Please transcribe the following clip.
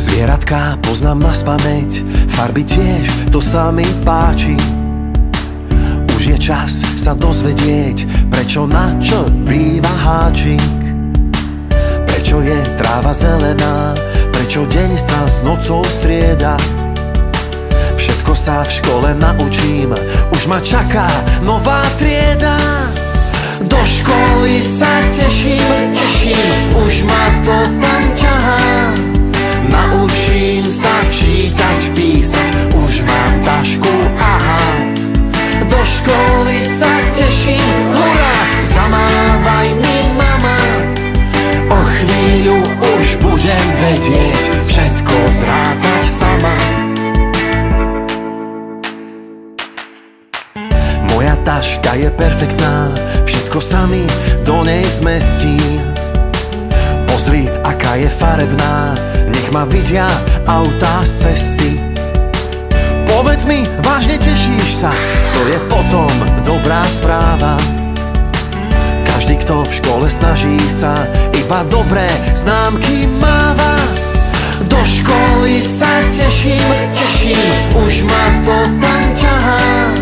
Zvieratka poznám naspamäť, farby tiež, to sa mi páči. Už je čas sa dozvedieť, prečo na čo býva háčik. Prečo je tráva zelená, prečo deň sa s nocou strieda. Všetko sa v škole naučím, už ma čaká nová trieda. Do školy sa teším, už ma to tam ťahá. Naučím sa čítať, písať, už mám tašku, aha. Do školy sa teším, hurá, zamávaj mi mama. O chvíľu už budem vedieť všetko zrátať sama. Moja taška je perfektná, všetko sa mi do nej zmestí. Pozri, aká je farebná, nech ma vidia autá z cesty. Povedz mi, vážne tešíš sa, to je potom dobrá správa. Každý, kto v škole snaží sa, iba dobré známky máva. Do školy sa teším, už ma to tam ťahá.